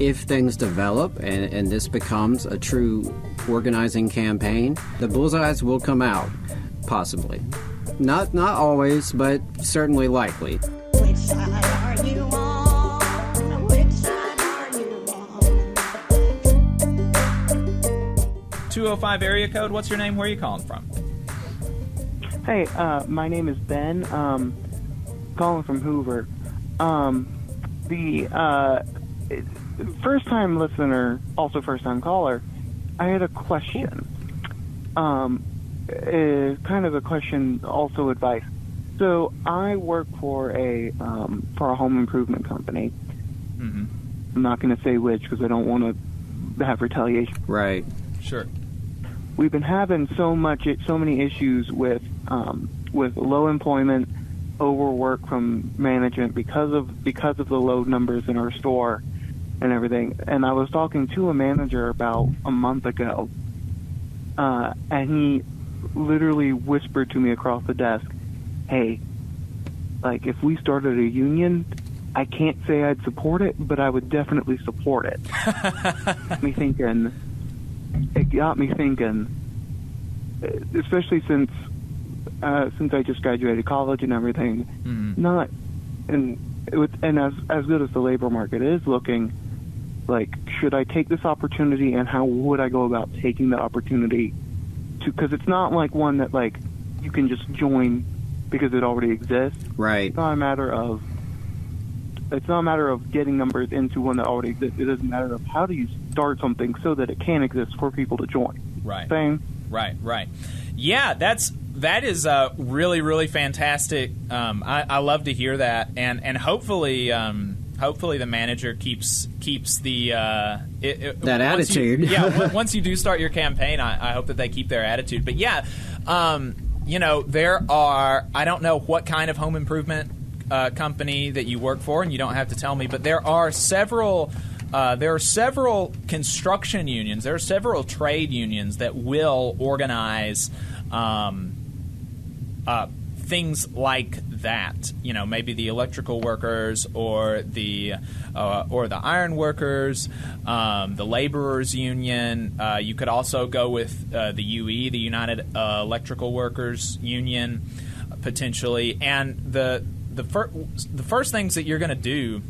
if things develop and this becomes a true organizing campaign, the bullseyes will come out, possibly. Not always, but certainly likely. Which side are you on? Which side are you on? 205 area code, what's your name? Where are you calling from? Hey, my name is Ben, calling from Hoover. The first-time listener, also first-time caller, I had a question. Kind of a question, also advice. So I work for a home improvement company. Mm-hmm. I'm not going to say which because I don't want to have retaliation. Right. Sure. We've been having so many issues with low employment, overwork from management because of the low numbers in our store and everything. And I was talking to a manager about a month ago, and he literally whispered to me across the desk, "Hey, like if we started a union, I can't say I'd support it, but I would definitely support it." It got me thinking, especially since I just graduated college and everything. Mm-hmm. And as good as the labor market is looking, like, should I take this opportunity, and how would I go about taking the opportunity to? Because it's not like one that like you can just join because it already exists. Right. It's not a matter of getting numbers into one that already exists. It is a matter of how do you start something so that it can exist for people to join. Right. Same. Right. Yeah, that is really, really fantastic. I love to hear that, and hopefully the manager keeps the that attitude. Once you do start your campaign, I hope that they keep their attitude. But yeah, there are, I don't know what kind of home improvement company that you work for, and you don't have to tell me, but there are several construction unions. There are several trade unions that will organize things like that. Maybe the electrical workers or the iron workers, the laborers union. You could also go with the UE, the United Electrical Workers Union, potentially. And the first things that you're going to do,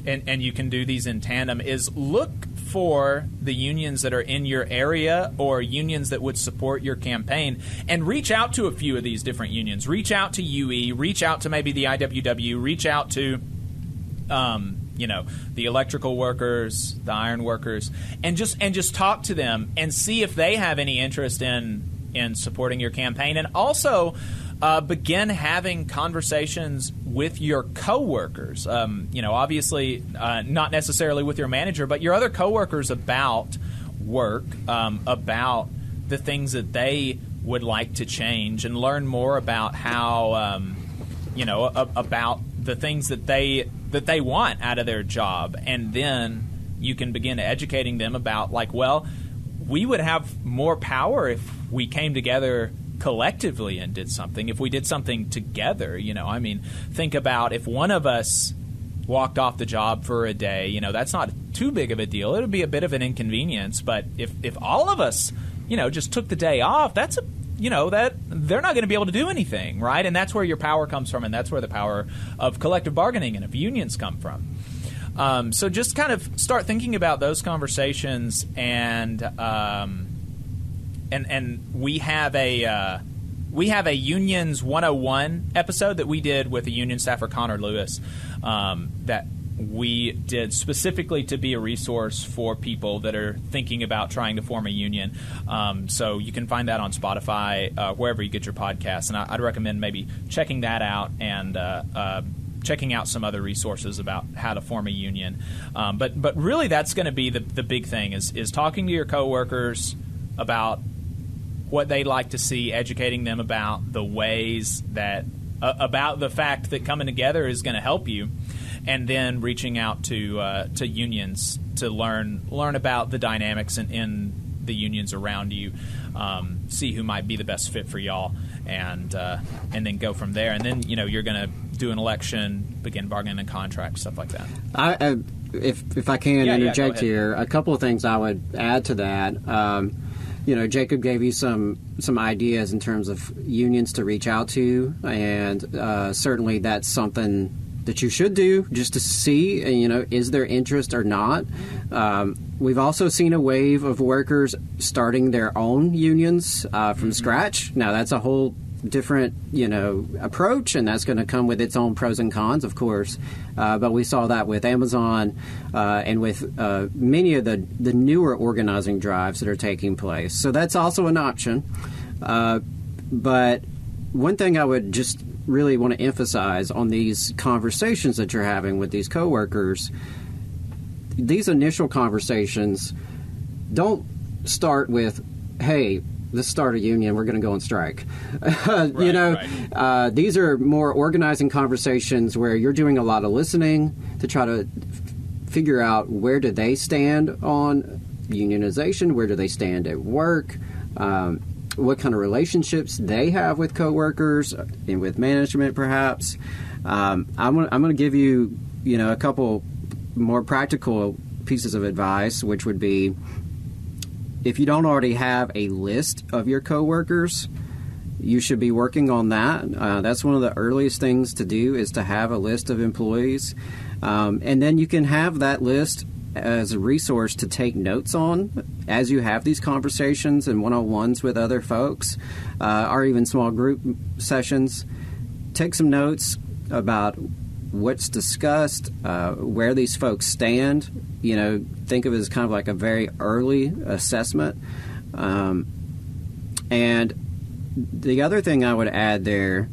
and you can do these in tandem, is look for the unions that are in your area or unions that would support your campaign, and reach out to a few of these different unions. Reach out to UE, reach out to maybe the IWW, reach out to the electrical workers, the iron workers, and just talk to them and see if they have any interest in supporting your campaign. And also begin having conversations with your coworkers. Obviously not necessarily with your manager, but your other coworkers about work, about the things that they would like to change, and learn more about how, about the things that they want out of their job. And then you can begin educating them about, like, well, we would have more power if we came together collectively and did something. If we did something together, think about if one of us walked off the job for a day, that's not too big of a deal. It would be a bit of an inconvenience, but if all of us, just took the day off, that's that they're not going to be able to do anything, right? And that's where your power comes from, and that's where the power of collective bargaining and of unions come from. So just kind of start thinking about those conversations, and we have a Unions 101 episode that we did with the union staffer Connor Lewis, that we did specifically to be a resource for people that are thinking about trying to form a union. So you can find that on Spotify, wherever you get your podcasts, and I'd recommend maybe checking that out and checking out some other resources about how to form a union. But really, that's going to be the big thing is talking to your coworkers about what they'd like to see, educating them about the ways that about the fact that coming together is going to help you, and then reaching out to unions to learn about the dynamics in the unions around you, see who might be the best fit for y'all, and then go from there. And then you're going to do an election, begin bargaining a contract, stuff like that. if I can interject here, a couple of things I would add to that. Jacob gave you some ideas in terms of unions to reach out to, and certainly that's something that you should do just to see, is there interest or not. We've also seen a wave of workers starting their own unions from scratch. Now, that's a whole different, approach, and that's going to come with its own pros and cons, of course. But we saw that with Amazon and with many of the newer organizing drives that are taking place. So that's also an option. But one thing I would just really want to emphasize on these conversations that you're having with these coworkers, these initial conversations don't start with, hey, let's start a union, we're going to go on strike. These are more organizing conversations where you're doing a lot of listening to try to figure out where do they stand on unionization, where do they stand at work, what kind of relationships they have with coworkers and with management, perhaps. I'm going to give you, a couple more practical pieces of advice, which would be, if you don't already have a list of your coworkers, you should be working on that. That's one of the earliest things to do, is to have a list of employees. And then you can have that list as a resource to take notes on as you have these conversations and one-on-ones with other folks, or even small group sessions. Take some notes about what's discussed, where these folks stand. Think of it as kind of like a very early assessment. And the other thing I would add there,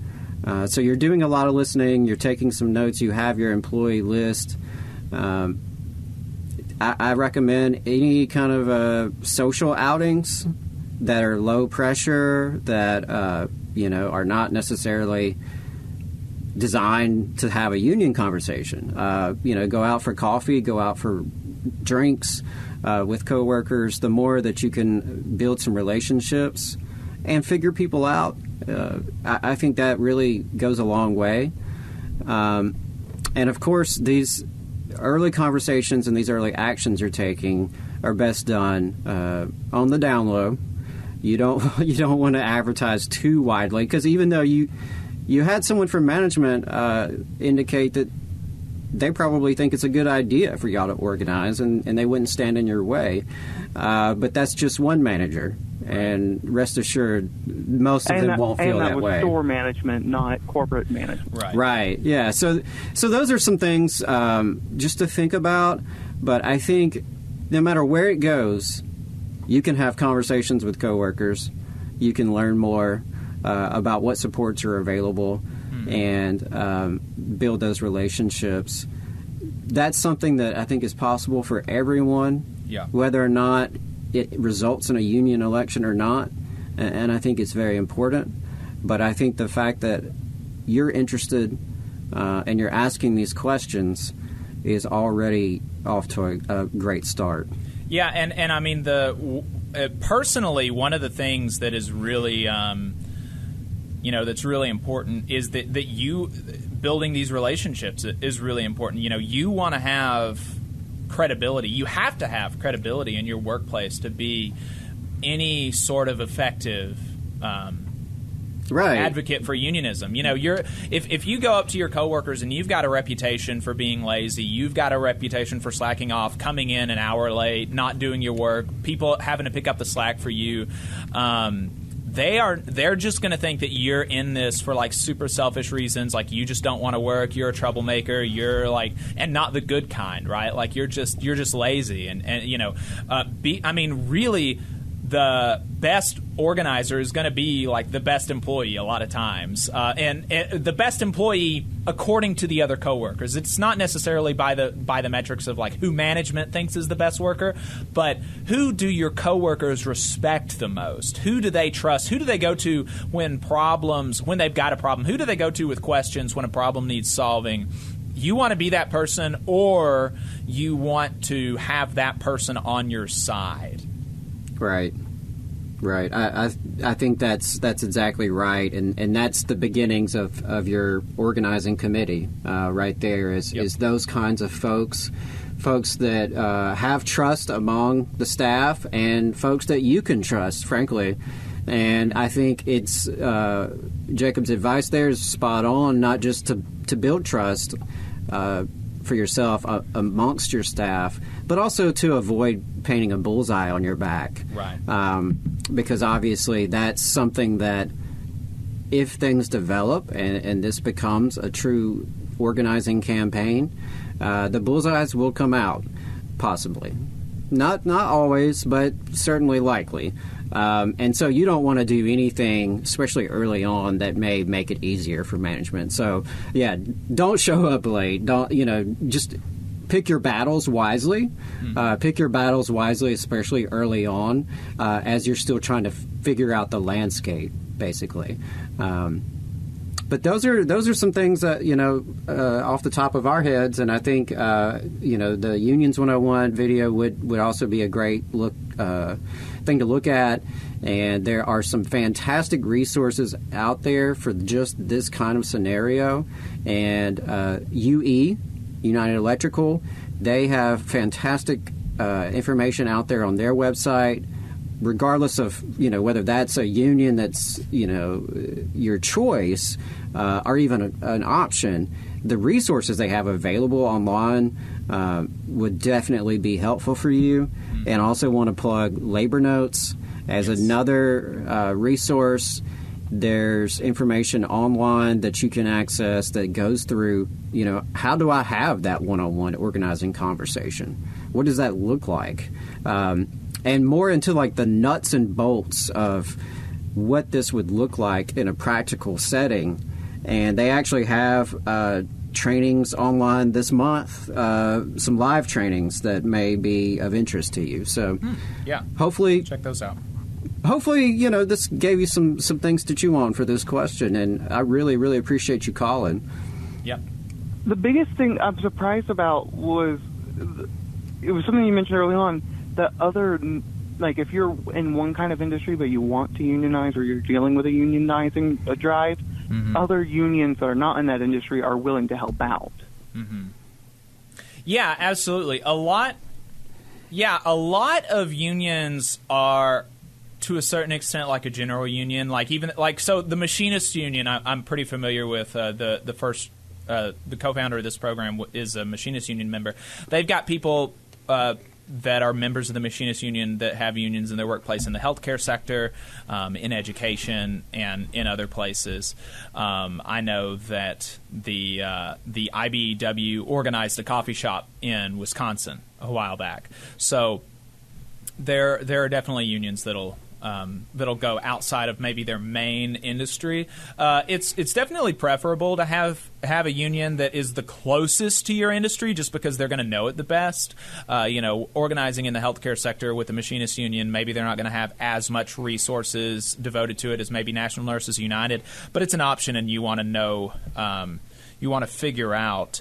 so you're doing a lot of listening, you're taking some notes, you have your employee list. I recommend any kind of social outings that are low pressure, that are not necessarily designed to have a union conversation. Go out for coffee, go out for drinks with coworkers. The more that you can build some relationships and figure people out, I think that really goes a long way. And of course, these early conversations and these early actions you're taking are best done on the down low. You don't want to advertise too widely, because even though you had someone from management indicate that they probably think it's a good idea for y'all to organize, and they wouldn't stand in your way. But that's just one manager, and rest assured, most of them won't feel that way. And that was store management, not corporate management. Right. Yeah. So those are some things just to think about. But I think no matter where it goes, you can have conversations with coworkers. You can learn more about what supports are available, and build those relationships. That's something that I think is possible for everyone, whether or not it results in a union election or not. And I think it's very important. But I think the fact that you're interested and you're asking these questions is already off to a great start. Yeah, and I mean, personally, one of the things that is really that's really important is that you building these relationships is really important. You want to have credibility. You have to have credibility in your workplace to be any sort of effective advocate for unionism. If you go up to your coworkers and you've got a reputation for being lazy, you've got a reputation for slacking off, coming in an hour late, not doing your work, people having to pick up the slack for you, they're just going to think that you're in this for like super selfish reasons, like you just don't want to work, you're a troublemaker, you're like, and not the good kind, right? Like you're just lazy, and really the best organizer is going to be like the best employee a lot of times, and the best employee according to the other coworkers. It's not necessarily by the metrics of like who management thinks is the best worker, but who do your coworkers respect the most? Who do they trust? Who do they go to when they've got a problem? Who do they go to with questions when a problem needs solving? You want to be that person, or you want to have that person on your side. Right. I think that's exactly right, and that's the beginnings of your organizing committee right there is those kinds of folks folks that have trust among the staff and folks that you can trust, frankly. And I think it's Jacob's advice there is spot on, not just to build trust for yourself amongst your staff, but also to avoid painting a bullseye on your back. Right. Because obviously that's something that if things develop and this becomes a true organizing campaign, the bullseyes will come out, possibly. Not always, but certainly likely. And so you don't want to do anything, especially early on, that may make it easier for management. So, yeah, don't show up late. Just pick your battles wisely. Pick your battles wisely, especially early on, as you're still trying to figure out the landscape, basically. But those are some things that, off the top of our heads, and I think, the Unions 101 video would also be a great thing to look at. And there are some fantastic resources out there for just this kind of scenario. And UE, United Electrical, they have fantastic information out there on their website, regardless of whether that's a union that's your choice or even an option. The resources they have available online would definitely be helpful for you. And also want to plug Labor Notes as another resource. There's information online that you can access that goes through, how do I have that one-on-one organizing conversation? What does that look like? And more into like the nuts and bolts of what this would look like in a practical setting. And they actually have trainings online this month, some live trainings that may be of interest to you. So hopefully check those out. Hopefully, this gave you some things to chew on for this question, and I really, really appreciate you calling. Yep. The biggest thing I'm surprised about was it was something you mentioned early on, that other, like if you're in one kind of industry but you want to unionize or you're dealing with a unionizing drive, other unions that are not in that industry are willing to help out. Yeah, absolutely. A lot of unions are, to a certain extent, like a general union. So the Machinists Union, I'm pretty familiar with. The co-founder of this program is a Machinists Union member. They've got people that are members of the Machinists Union that have unions in their workplace in the healthcare sector, in education, and in other places. I know that the IBEW organized a coffee shop in Wisconsin a while back. So there are definitely unions that'll go outside of maybe their main industry. It's definitely preferable to have a union that is the closest to your industry, just because they're going to know it the best. Organizing in the healthcare sector with the Machinists Union, maybe they're not going to have as much resources devoted to it as maybe National Nurses United, but it's an option, and you want to know, you want to figure out.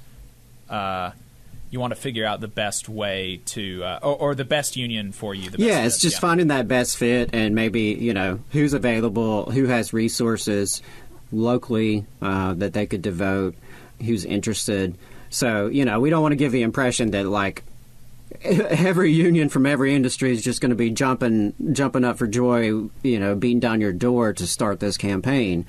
You want to figure out the best way to, or the best union for you. It's just finding that best fit, and maybe, who's available, who has resources locally that they could devote, who's interested. So, we don't want to give the impression that, like, every union from every industry is just going to be jumping up for joy, beating down your door to start this campaign.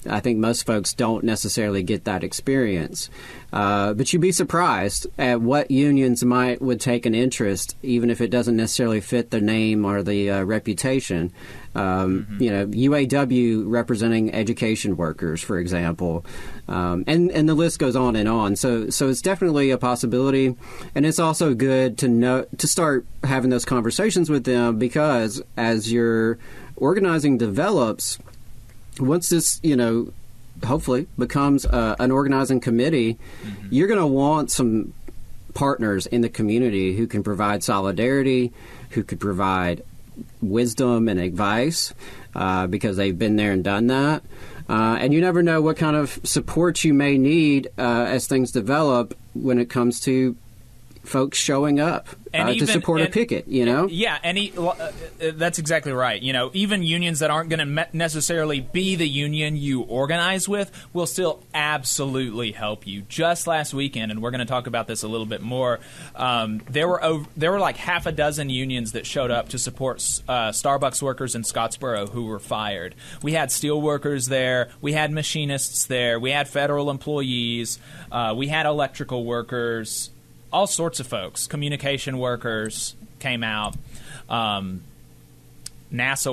I think most folks don't necessarily get that experience. But you'd be surprised at what unions would take an interest, even if it doesn't necessarily fit the name or the reputation. UAW representing education workers, for example. And the list goes on and on. So it's definitely a possibility. And it's also good to start having those conversations with them, because as your organizing develops, once this, hopefully becomes an organizing committee, you're going to want some partners in the community who can provide solidarity, who could provide wisdom and advice, because they've been there and done that. And you never know what kind of support you may need as things develop when it comes to folks showing up And to support a picket, you know? Yeah, that's exactly right. You know, even unions that aren't going to necessarily be the union you organize with will still absolutely help you. Just last weekend, and we're going to talk about this a little bit more, there were like half a dozen unions that showed up to support Starbucks workers in Scottsboro who were fired. We had steel workers there. We had machinists there. We had federal employees. We had electrical workers. All sorts of folks, communication workers came out, NASA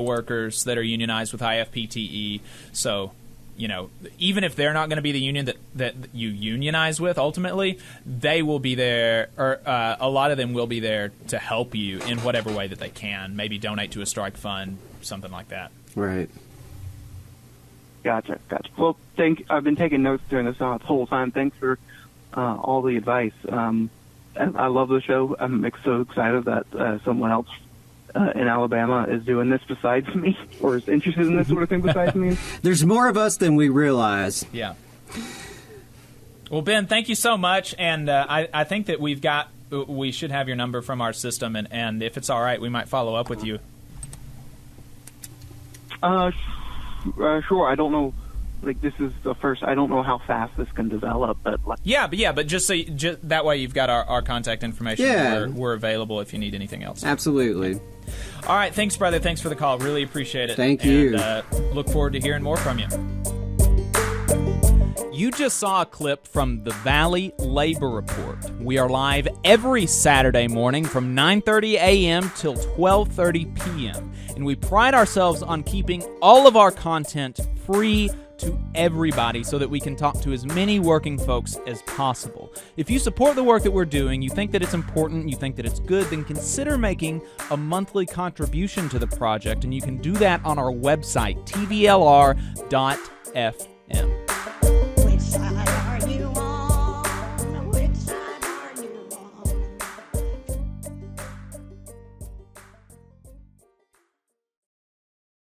workers that are unionized with IFPTE. So, you know, even if they're not going to be the union that you unionize with, ultimately, they will be there, or a lot of them will be there to help you in whatever way that they can. Maybe donate to a strike fund, something like that. Right. Gotcha. Well, I've been taking notes during this whole time. Thanks for all the advice. I love the show. I'm so excited that someone else in Alabama is doing this besides me, or is interested in this sort of thing besides me. There's more of us than we realize. Yeah. Well, Ben, thank you so much, and I think that we should have your number from our system, and if it's all right, we might follow up with you. Sure. I don't know. Like, this is the first. I don't know how fast this can develop, but but just that way you've got our contact information. Yeah. We're available if you need anything else. Absolutely. All right, thanks, brother. Thanks for the call. Really appreciate it. Thank you. And look forward to hearing more from you. You just saw a clip from the Valley Labor Report. We are live every Saturday morning from 9:30 a.m. till 12:30 p.m. And we pride ourselves on keeping all of our content free to everybody so that we can talk to as many working folks as possible. If you support the work that we're doing, you think that it's important, you think that it's good, then consider making a monthly contribution to the project, and you can do that on our website, tvlr.fm.